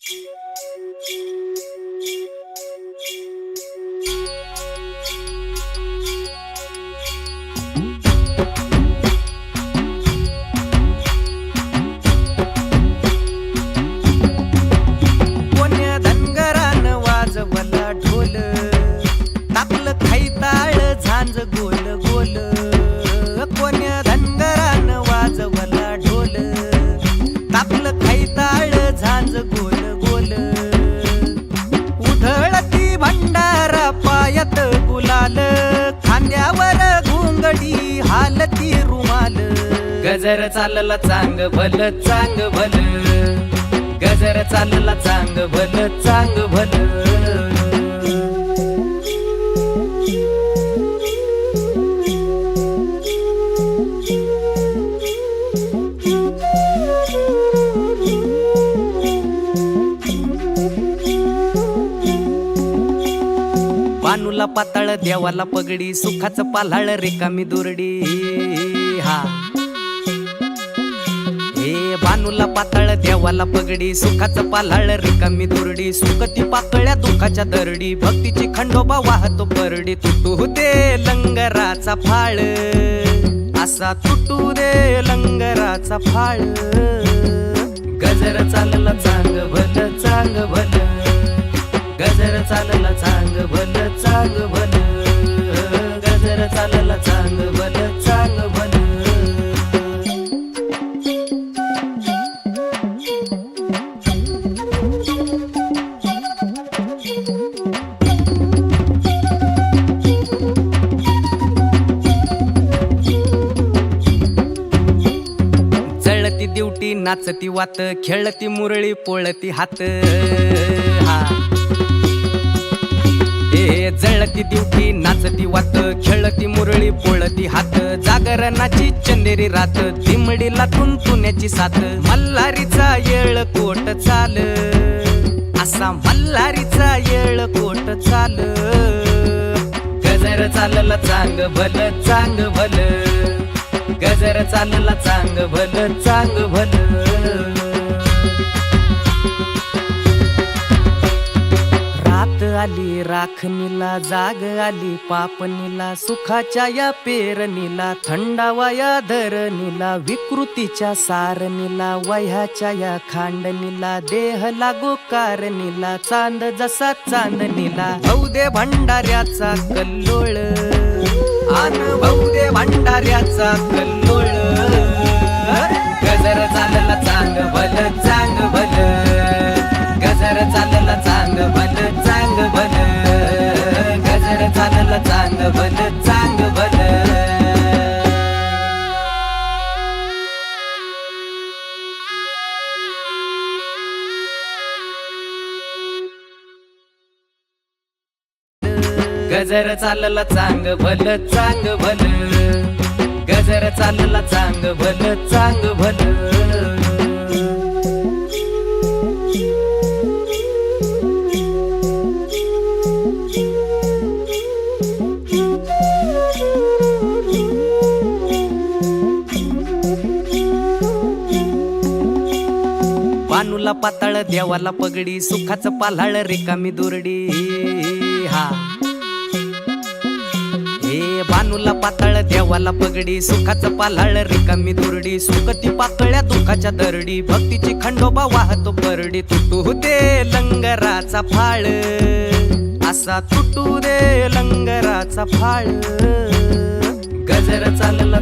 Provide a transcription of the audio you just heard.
कोण्या धनगरानं वाजवला ढोल, टाकलं खैताळ झांज गोल गोल. कोण्या धनगरानं वाजवला ढोल, टाकलं खैताळ झांज गोल गोल. उधळती भंडारा पायात गुलाल, खांद्यावर घुंगडी हालती रुमाल. गजर चालला चांग भल चांग भल, गजर चालला चांग भल चांग भल. बानूला पाताळ देवाला पगडी, सुखाचं पाल्हाळ रिकामी दुरडी. हा हे बानूला पाताळ देवाला पगडी, सुखाचं पाल्हाळ रिकामी दुरडी. सुखती पाकळ्या दुःखाच्या दरडी, भक्तीची खंडोबा वाहतो परडी. तुटू दे लंगराचा फाळ, असा तुटू दे लंगराचा फाळ. गजर चालला चांग भल चांग भल, गजर चालला चांग भल चांग भल, गजर चालला चांग भल चांग भल. जळती दिवटी नाचती वात, खेळती मुरळी पोळती हात. हा जळती दिवटी नाचती वात, खेळती मुरळी पोळती हात. जागरणाची चंदेरी रात, दिमडीला तुंतुण्याची साथ. मल्हारीचा येळ कोट चाल, असा मल्हारीचा येळ कोट चाल. गजर चालला चांग भल चांग भल, गजर चालला चांग भल चांग भल. आली राखणीला, जाग आली पापणीला. सुखाच्या या पेरणीला, थंडावा या धरणीला. विकृतीच्या सारणीला, वह्याच्या या खांडणीला. देह लागो कारणीला, चांद जसा चांदणीला. भाऊ दे भंडाऱ्याचा कल्लोळ, आन भाऊ दे भंडाऱ्याचा कल्लोळ. गजर चालला चांग भल चांग भल, गजर चालला चांग भल चांग भल, गजर चालला चांग भल चांग भल. गजर चालला चांग भल चांग भल, गजर चालला चांग भल चांग भल. बानूला पाताळ देवाला पगडी, सुखाचं पाल्हाळ रिकामी दुरडी. हा हे बानूला पाताळ देवाला पगडी, सुखाचं पाल्हाळ रिकामी दुरडी. सुखती पाकळ्या दुःखाच्या दरडी, भक्तीची खंडोबा वाहतो परडी. तुटू दे लंगराचा फाळ, असा तुटू दे लंगराचा फाळ. गजर चालला